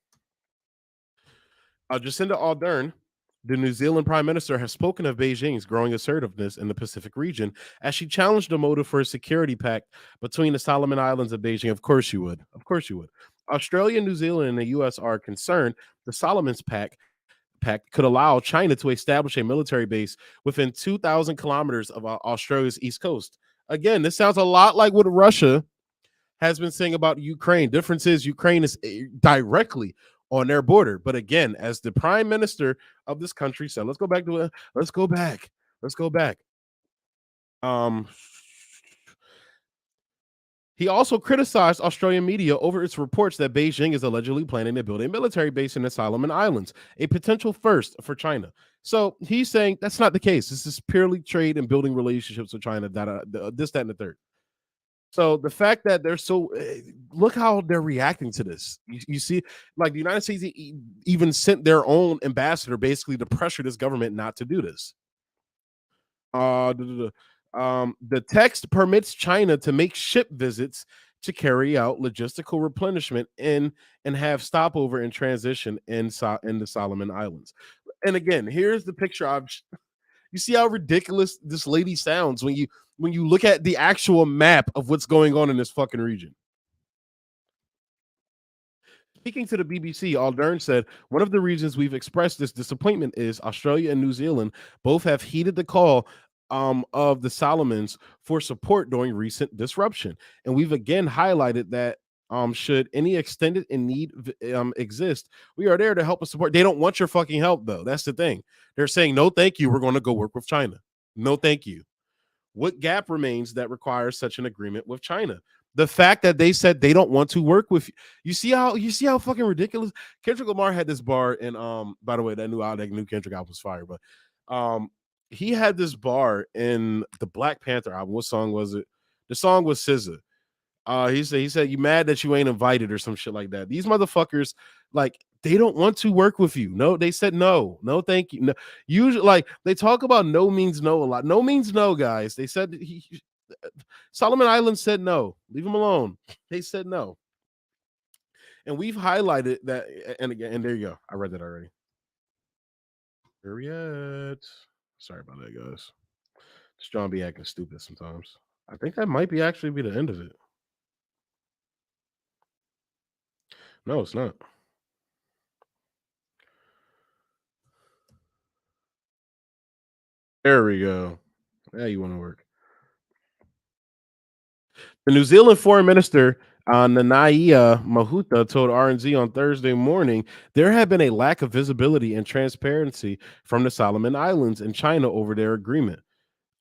[SPEAKER 1] Jacinda Ardern, the New Zealand Prime Minister, has spoken of Beijing's growing assertiveness in the Pacific region as she challenged the motive for a security pact between the Solomon Islands and Beijing. Of course you would. Of course you would. Australia, New Zealand, and the U.S. are concerned the Solomon's Pact could allow China to establish a military base within 2,000 kilometers of Australia's east coast. Again, this sounds a lot like what Russia has been saying about Ukraine. Difference is Ukraine is directly on their border. But again, as the prime minister of this country said, let's go back to it. Let's go back. He also criticized Australian media over its reports that Beijing is allegedly planning to build a military base in the Solomon Islands, a potential first for China. So he's saying that's not the case. This is purely trade and building relationships with China, this, that, and the third. So the fact that they're so, look how they're reacting to this. You see, like the United States even sent their own ambassador basically to pressure this government not to do this. The text permits China to make ship visits to carry out logistical replenishment and have stopover and transition in the Solomon Islands. And again, here's the picture. You see how ridiculous this lady sounds when you look at the actual map of what's going on in this fucking region. Speaking to the BBC, Ardern said, one of the reasons we've expressed this disappointment is Australia and New Zealand both have heeded the call of the Solomons for support during recent disruption. And we've again highlighted that should any extended and need exist, we are there to help and support. They don't want your fucking help, though. That's the thing. They're saying, no, thank you. We're going to go work with China. No, thank you. What gap remains that requires such an agreement with China? The fact that they said they don't want to work with you. You see how fucking ridiculous. Kendrick Lamar had this bar, and by the way, that new Kendrick album was fire, but he had this bar in the Black Panther album. What song was it? The song was SZA. He said, you mad that you ain't invited or some shit like that. These motherfuckers, like, they don't want to work with you. No, they said no, thank you. No, usually, like, they talk about no means no a lot. No means no, guys. They said Solomon Islands said no. Leave them alone. They said no. And we've highlighted that. And again, and there you go. I read that already. Where we at? Sorry about that, guys. Just John be acting stupid sometimes. I think that might be actually be the end of it. No, it's not. There we go. Yeah, you want to work. The New Zealand Foreign Minister Nanaia Mahuta told RNZ on Thursday morning there had been a lack of visibility and transparency from the Solomon Islands and China over their agreement.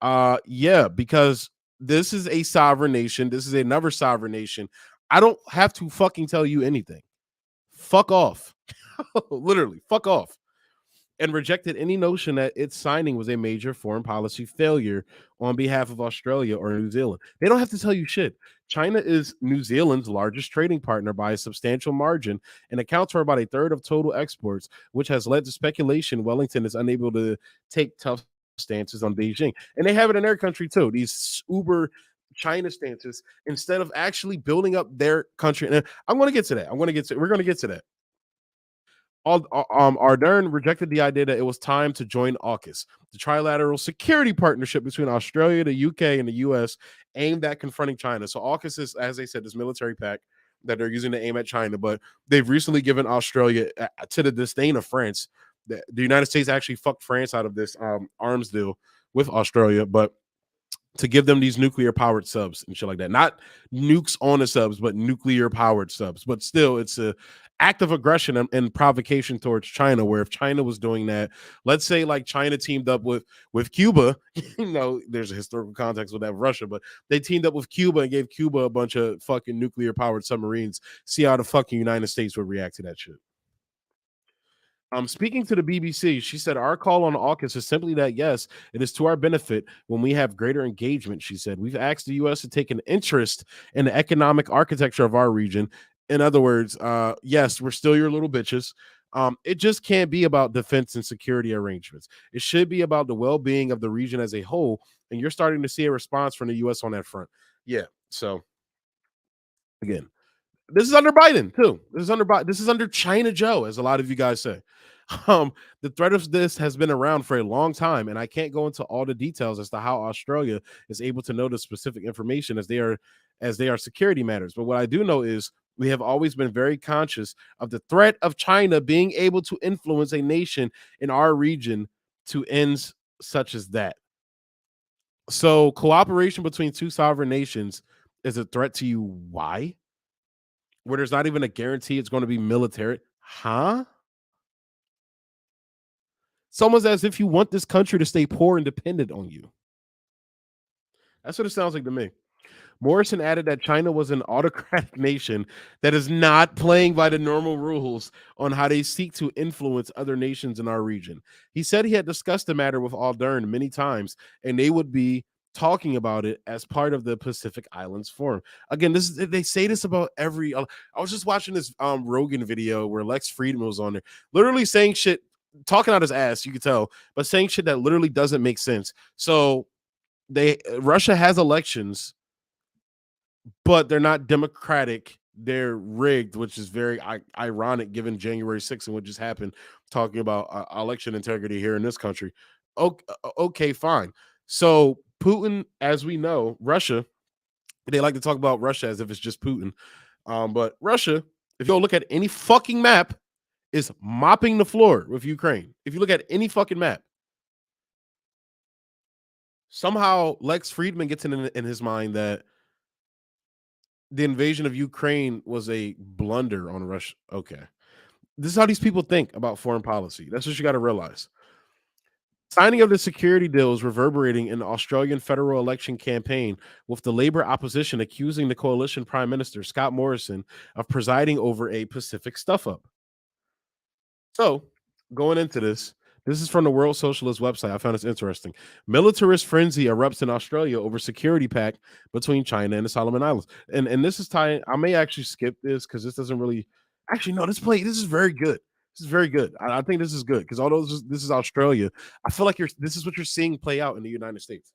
[SPEAKER 1] Yeah, because this is a sovereign nation. This is another sovereign nation. I don't have to fucking tell you anything. Fuck off. Literally, fuck off. And rejected any notion that its signing was a major foreign policy failure on behalf of Australia or New Zealand. They don't have to tell you shit. China is New Zealand's largest trading partner by a substantial margin and accounts for about a third of total exports, which has led to speculation Wellington is unable to take tough stances on Beijing. And they have it in their country too, these uber China stances, instead of actually building up their country. And I'm going to get to that. We're going to get to that. Ardern rejected the idea that it was time to join AUKUS, the trilateral security partnership between Australia, the UK, and the US aimed at confronting China. So AUKUS is, as they said, this military pact that they're using to aim at China, but they've recently given Australia, to the disdain of France, the United States actually fucked France out of this arms deal with Australia, but to give them these nuclear powered subs and shit like that. Not nukes on the subs, but nuclear powered subs. But still, it's a act of aggression and provocation towards China, where if China was doing that, let's say like China teamed up with Cuba, there's a historical context with that Russia, but they teamed up with Cuba and gave Cuba a bunch of fucking nuclear powered submarines. See how the fucking United States would react to that shit. Speaking to the BBC, she said, our call on AUKUS is simply that, yes, it is to our benefit when we have greater engagement. She said, we've asked the U.S. to take an interest in the economic architecture of our region In other words, yes, we're still your little bitches. It just can't be about defense and security arrangements. It should be about the well-being of the region as a whole. And you're starting to see a response from the U.S. on that front. Yeah. So again, this is under Biden too. This is under Biden. This is under China Joe, as a lot of you guys say. The threat of this has been around for a long time, and I can't go into all the details as to how Australia is able to know the specific information as they are security matters. But what I do know is we have always been very conscious of the threat of China being able to influence a nation in our region to ends such as that. So cooperation between two sovereign nations is a threat to you. Why? Where there's not even a guarantee it's going to be military. Huh? It's almost as if you want this country to stay poor and dependent on you. That's what it sounds like to me. Morrison added that China was an autocratic nation that is not playing by the normal rules on how they seek to influence other nations in our region. He said he had discussed the matter with Aldern many times, and they would be talking about it as part of the Pacific Islands Forum. Again, they say this about every. I was just watching this Rogan video where Lex Friedman was on there, literally saying shit, talking out his ass. You could tell, but saying shit that literally doesn't make sense. So Russia has elections, but they're not democratic. They're rigged, which is very ironic given January 6th and what just happened, talking about election integrity here in this country. Okay, fine. So Putin, as we know, Russia, they like to talk about Russia as if it's just Putin. But Russia, if you look at any fucking map, is mopping the floor with Ukraine. If you look at any fucking map, somehow Lex Friedman gets in his mind that the invasion of Ukraine was a blunder on Russia. Okay. This is how these people think about foreign policy. That's what you got to realize. Signing of the security deal is reverberating in the Australian federal election campaign, with the Labour opposition accusing the coalition Prime Minister, Scott Morrison, of presiding over a Pacific stuff-up. So, going into this is from the World Socialist website. I found this interesting. Militarist frenzy erupts in Australia over security pact between China and the Solomon Islands. And this is tying. I may actually skip this because this doesn't really. Actually, no. This is very good. This is very good. I think this is good because although this is Australia, I feel like this is what you're seeing play out in the United States.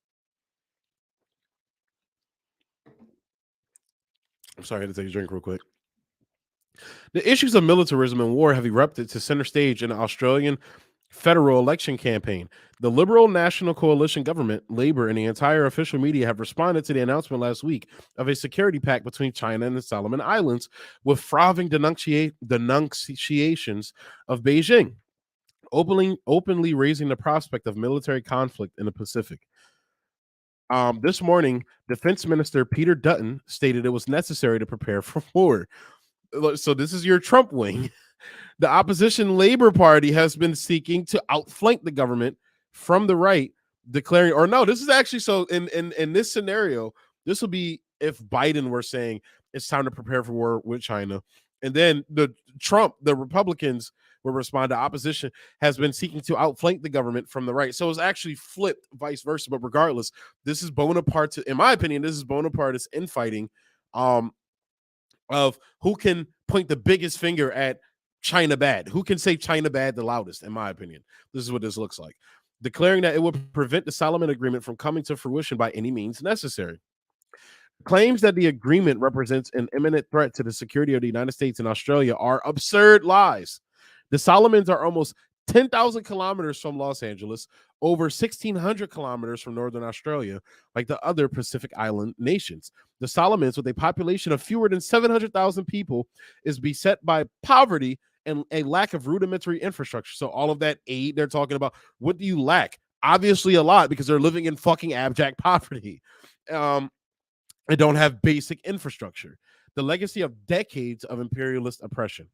[SPEAKER 1] I'm sorry, I had to take a drink real quick. The issues of militarism and war have erupted to center stage in the Australian federal election campaign. The Liberal National Coalition government, Labour, and the entire official media have responded to the announcement last week of a security pact between China and the Solomon Islands, with frothing denunciations of Beijing, openly raising the prospect of military conflict in the Pacific. This morning, Defense Minister Peter Dutton stated it was necessary to prepare for war. So this is your Trump wing. The opposition Labour Party has been seeking to outflank the government from the right, declaring, or no, this is actually, so in this scenario, this will be if Biden were saying it's time to prepare for war with China. And then the Republicans will respond to opposition has been seeking to outflank the government from the right. So it's actually flipped vice versa. But regardless, this is Bonapartism. In my opinion, this is Bonapartist infighting of who can point the biggest finger at China bad. Who can say China bad the loudest, in my opinion? This is what this looks like. Declaring that it would prevent the Solomon Agreement from coming to fruition by any means necessary. Claims that the agreement represents an imminent threat to the security of the United States and Australia are absurd lies. The Solomons are almost 10,000 kilometers from Los Angeles, over 1,600 kilometers from Northern Australia, like the other Pacific Island nations. The Solomons, with a population of fewer than 700,000 people, is beset by poverty and a lack of rudimentary infrastructure. So all of that aid they're talking about, what do you lack? Obviously a lot, because they're living in fucking abject poverty. They don't have basic infrastructure. The legacy of decades of imperialist oppression.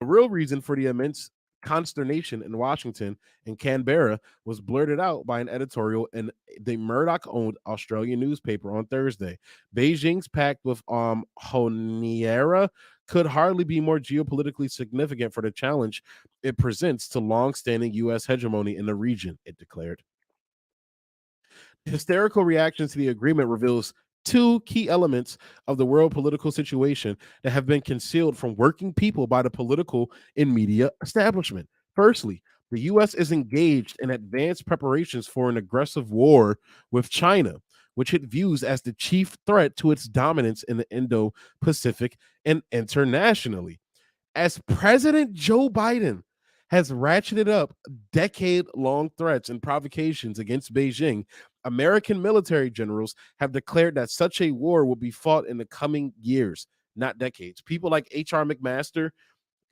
[SPEAKER 1] The real reason for the immense consternation in Washington and Canberra was blurted out by an editorial in the Murdoch-owned Australian newspaper on Thursday. Beijing's pact with Honiara could hardly be more geopolitically significant for the challenge it presents to long-standing U.S. hegemony in the region, it declared. Hysterical reaction to the agreement reveals two key elements of the world political situation that have been concealed from working people by the political and media establishment. Firstly, the U.S. is engaged in advanced preparations for an aggressive war with China, which it views as the chief threat to its dominance in the Indo-Pacific and internationally. As President Joe Biden has ratcheted up decade-long threats and provocations against Beijing, American military generals have declared that such a war will be fought in the coming years, not decades. People like H.R. McMaster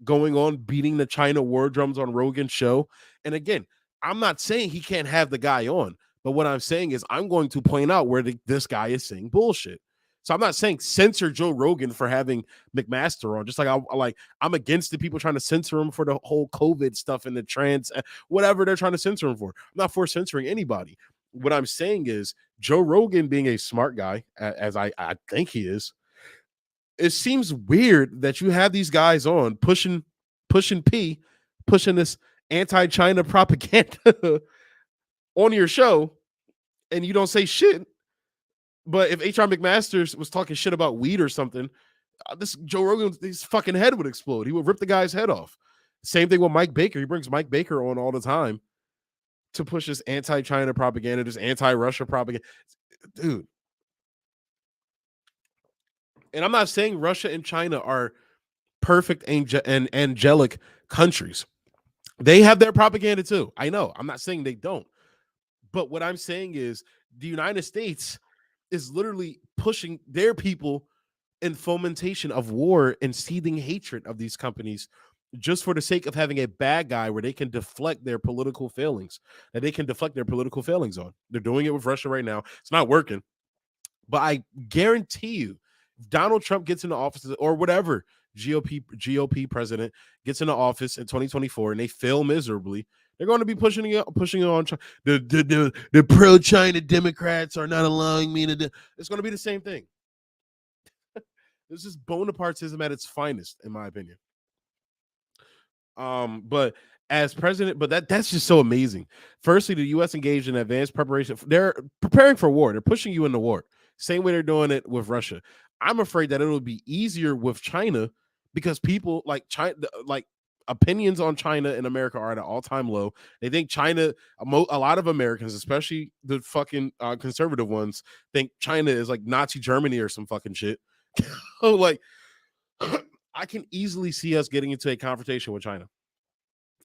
[SPEAKER 1] going on beating the China war drums on Rogan's show. And again, I'm not saying he can't have the guy on, but what I'm saying is I'm going to point out where this guy is saying bullshit. So I'm not saying censor Joe Rogan for having McMaster on, just like I'm against the people trying to censor him for the whole COVID stuff and the trans, whatever they're trying to censor him for. I'm not for censoring anybody. What I'm saying is Joe Rogan being a smart guy, as I think he is, it seems weird that you have these guys on pushing this anti-China propaganda on your show, and you don't say shit. But if H.R. McMaster was talking shit about weed or something, this Joe Rogan, his fucking head would explode. He would rip the guy's head off. Same thing with Mike Baker. He brings Mike Baker on all the time to push this anti-China propaganda, this anti-Russia propaganda. Dude. And I'm not saying Russia and China are perfect and angelic countries. They have their propaganda too. I know. I'm not saying they don't. But what I'm saying is the United States is literally pushing their people in fomentation of war and seething hatred of these companies just for the sake of having a bad guy where they can deflect their political failings, that they can deflect their political failings on. They're doing it with Russia right now. It's not working. But I guarantee you, if Donald Trump gets into office or whatever GOP president gets into office in 2024 and they fail miserably, they're going to be pushing it on the pro-China Democrats are not allowing me to do. It's going to be the same thing. This is Bonapartism at its finest, in my opinion. But as president, but that's just so amazing. Firstly, the U.S. engaged in advanced preparation. They're preparing for war. They're pushing you into war. Same way they're doing it with Russia. I'm afraid that it'll be easier with China because people like China, like opinions on China in America are at an all-time low. They think China, a lot of Americans, especially the fucking conservative ones, think China is like Nazi Germany or some fucking shit. So like, I can easily see us getting into a confrontation with China.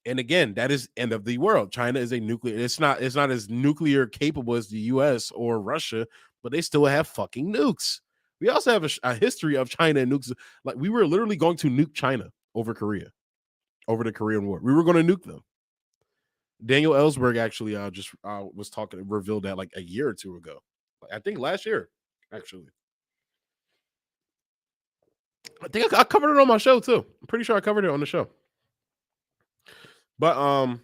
[SPEAKER 1] And again, that is end of the world. China is a nuclear. It's not as nuclear capable as the U.S. or Russia, but they still have fucking nukes. We also have a history of China and nukes. Like we were literally going to nuke China over Korea, over the Korean War. We were going to nuke them. Daniel Ellsberg actually just was revealed that like a year or two ago. I think last year, actually. I think I covered it on my show too. I'm pretty sure I covered it on the show. But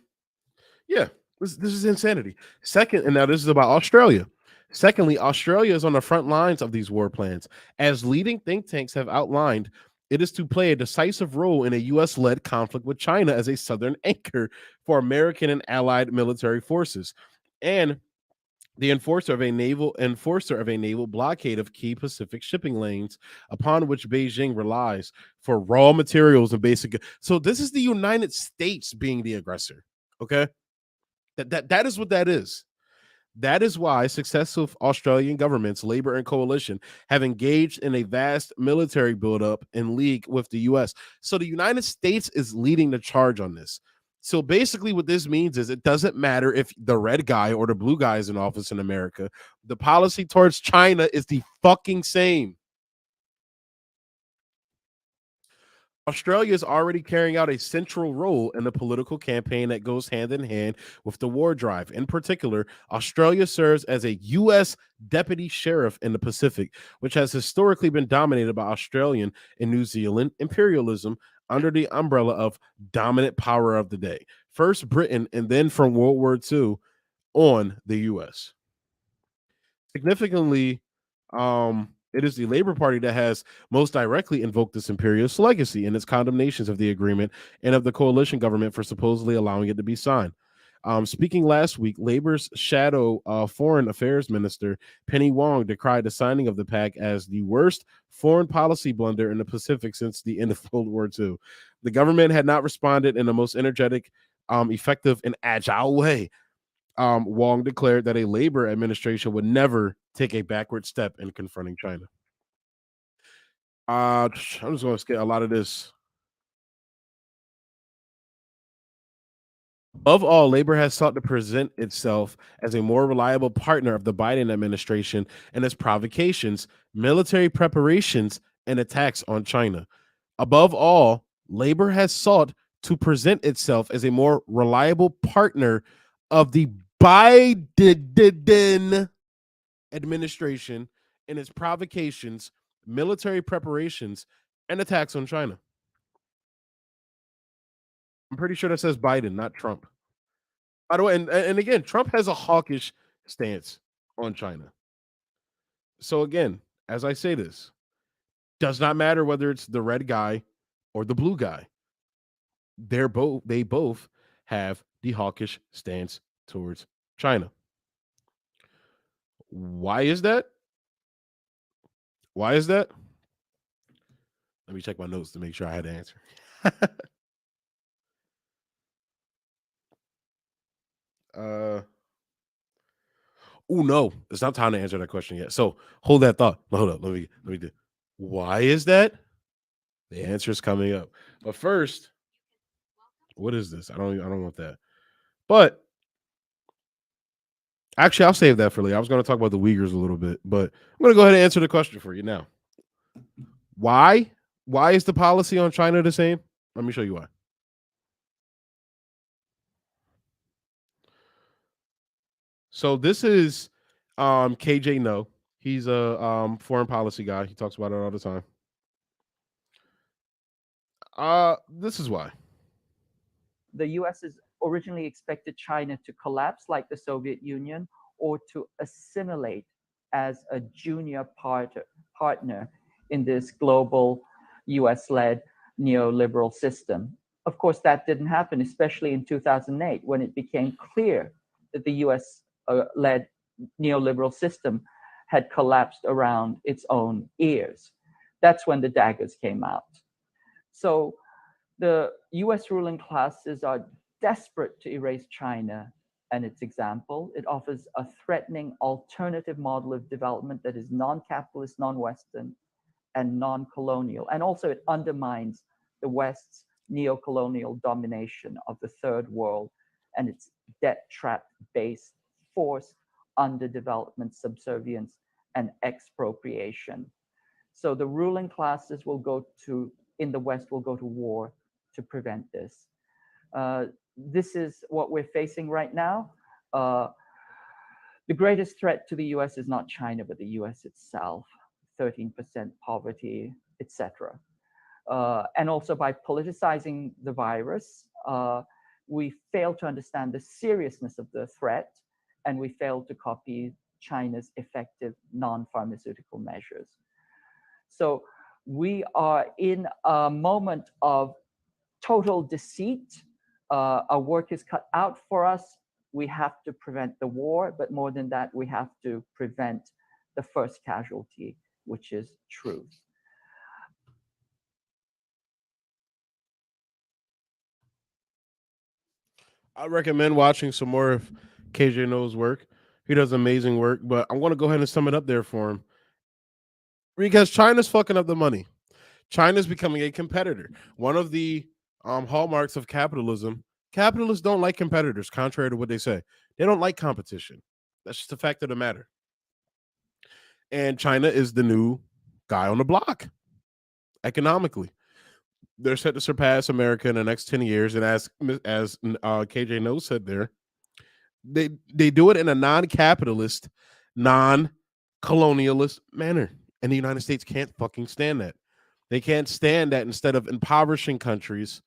[SPEAKER 1] yeah, this is insanity. Second, and now this is about Australia. Secondly, Australia is on the front lines of these war plans. As leading think tanks have outlined, it is to play a decisive role in a U.S.-led conflict with China as a southern anchor for American and allied military forces, and the enforcer of a naval blockade of key Pacific shipping lanes upon which Beijing relies for raw materials and basic. So this is the United States being the aggressor. Okay, that is what that is. That is why successive Australian governments, Labor and Coalition, have engaged in a vast military buildup in league with the U.S. So the United States is leading the charge on this. So basically what this means is it doesn't matter if the red guy or the blue guy is in office in America. The policy towards China is the fucking same. Australia is already carrying out a central role in the political campaign that goes hand in hand with the war drive. In particular, Australia serves as a U.S. deputy sheriff in the Pacific, which has historically been dominated by Australian and New Zealand imperialism under the umbrella of dominant power of the day. First Britain, and then from World War II on the U.S. Significantly, it is the Labor Party that has most directly invoked this imperialist legacy in its condemnations of the agreement and of the coalition government for supposedly allowing it to be signed. Speaking last week, Labor's shadow foreign affairs minister, Penny Wong, decried the signing of the pact as the worst foreign policy blunder in the Pacific since the end of World War II. The government had not responded in the most energetic, effective, and agile way. Wong declared that a Labor administration would never take a backward step in confronting China. I'm just going to skip a lot of this. Above all, Labor has sought to present itself as a more reliable partner of the Biden administration in its provocations, military preparations, and attacks on China. Above all, Labor has sought to present itself as a more reliable partner of the Biden administration in its provocations, military preparations, and attacks on China. I'm pretty sure that says Biden, not Trump. By the way, and again, Trump has a hawkish stance on China. So again, as I say this, does not matter whether it's the red guy or the blue guy. They both have the hawkish stance towards China. Why is that? Why is that? Let me check my notes to make sure I had the answer. Oh no, it's not time to answer that question yet. So hold that thought. Hold up. Let me do. Why is that? The answer is coming up. But first, what is this? I don't want that. But actually, I'll save that for later. I was going to talk about the Uyghurs a little bit, but I'm going to go ahead and answer the question for you now. Why? Why is the policy on China the same? Let me show you why. So this is KJ No. He's a foreign policy guy. He talks about it all the time. This is why.
[SPEAKER 5] The US is originally expected China to collapse like the Soviet Union or to assimilate as a junior partner in this global US-led neoliberal system. Of course, that didn't happen, especially in 2008, when it became clear that the US-led neoliberal system had collapsed around its own ears. That's when the daggers came out. So the US ruling classes are desperate to erase China and its example. It offers a threatening alternative model of development that is non-capitalist, non-Western, and non-colonial. And also it undermines the West's neo-colonial domination of the third world and its debt-trap-based forced underdevelopment, subservience, and expropriation. So the ruling classes in the West will go to war to prevent this. This is what we're facing right now. The greatest threat to the US is not China, but the US itself, 13% poverty, etc. And also by politicizing the virus, we fail to understand the seriousness of the threat, and we fail to copy China's effective non-pharmaceutical measures. So we are in a moment of total deceit. Our work is cut out for us. We have to prevent the war, but more than that, we have to prevent the first casualty, which is truth.
[SPEAKER 1] I recommend watching some more of KJ No's work. He does amazing work, but I'm going to go ahead and sum it up there for him. Because China's fucking up the money. China's becoming a competitor. One of the hallmarks of capitalism, capitalists don't like competitors, contrary to what they say. They don't like competition. That's just a fact of the matter. And China is the new guy on the block economically. They're set to surpass America in the next 10 years. And as KJ No said there, they do it in a non-capitalist, non-colonialist manner. And the United States can't fucking stand that. They can't stand that instead of impoverishing countries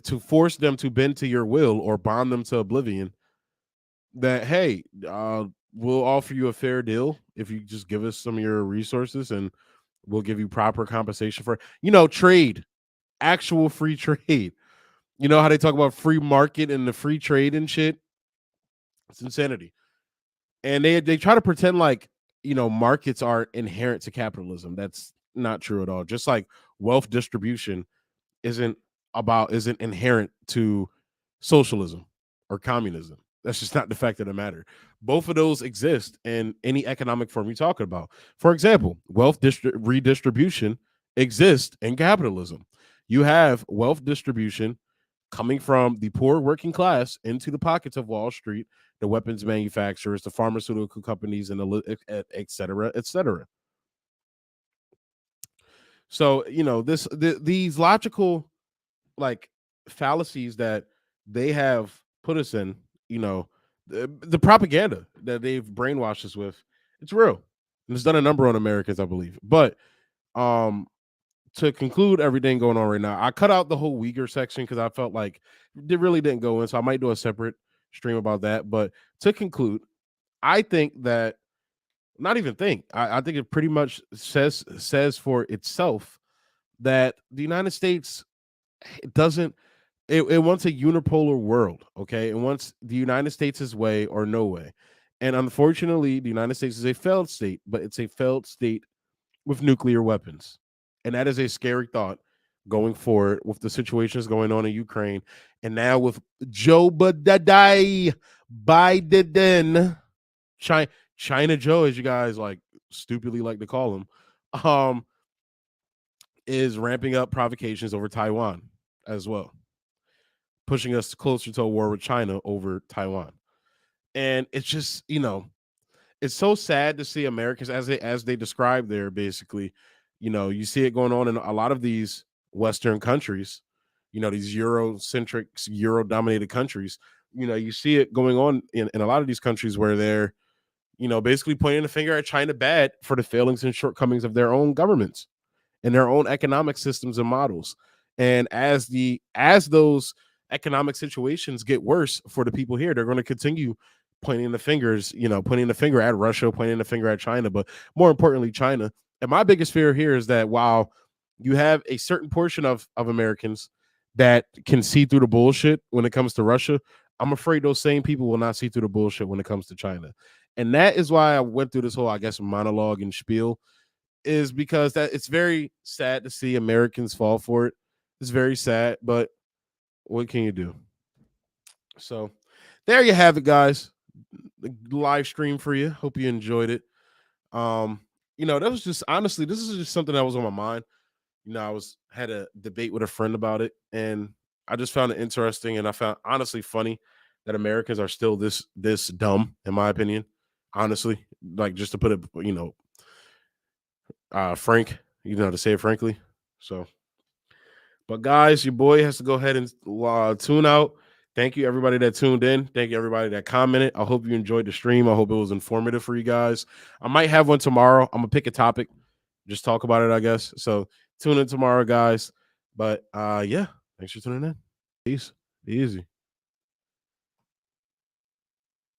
[SPEAKER 1] to force them to bend to your will or bond them to oblivion, that, hey, we'll offer you a fair deal if you just give us some of your resources and we'll give you proper compensation for, trade, actual free trade. You know how they talk about free market and the free trade and shit? It's insanity. And they try to pretend like, markets are inherent to capitalism. That's not true at all. Just like wealth distribution isn't inherent to socialism or communism. That's just not the fact of the matter. Both of those exist in any economic form you're talking about. For example, wealth redistribution exists in capitalism. You have wealth distribution coming from the poor working class into the pockets of Wall Street, the weapons manufacturers, the pharmaceutical companies, and the et cetera, et cetera. So, these logical like fallacies that they have put us in, the propaganda that they've brainwashed us with, it's real. And it's done a number on Americans, I believe. But to conclude everything going on right now, I cut out the whole Uyghur section because I felt like it really didn't go in. So I might do a separate stream about that. But to conclude, I think that not even think. I think it pretty much says for itself that the United States doesn't it wants a unipolar world, okay? It wants the United States' way or no way. And unfortunately, the United States is a failed state, but it's a failed state with nuclear weapons. And that is a scary thought going forward with the situations going on in Ukraine. And now with Joe Biden, China Joe, as you guys like stupidly like to call him, is ramping up provocations over Taiwan as well, pushing us closer to a war with China over Taiwan. And it's just, it's so sad to see Americans as they describe there, basically, you see it going on in a lot of these Western countries, these Eurocentric, Euro-dominated countries. You see it going on in a lot of these countries where they're, basically pointing the finger at China bad for the failings and shortcomings of their own governments and their own economic systems and models. And as those economic situations get worse for the people here, they're going to continue pointing the finger at Russia, pointing the finger at China, but more importantly, China. And my biggest fear here is that while you have a certain portion of Americans that can see through the bullshit when it comes to Russia, I'm afraid those same people will not see through the bullshit when it comes to China. And that is why I went through this whole, I guess, monologue and spiel, is because that it's very sad to see Americans fall for it. It's very sad, but what can you do? So there you have it, guys. The live stream for you. Hope you enjoyed it. That was just, honestly, this is just something that was on my mind. I had a debate with a friend about it, and I just found it interesting, and I found honestly funny that Americans are still this dumb, in my opinion. Honestly, like, just to put it, frank, to say it frankly. So, but guys, your boy has to go ahead and tune out. Thank you, everybody that tuned in. Thank you, everybody that commented. I hope you enjoyed the stream. I hope it was informative for you guys. I might have one tomorrow. I'm gonna pick a topic, just talk about it, I guess. So tune in tomorrow, guys. But yeah, thanks for tuning in. Peace. Be easy.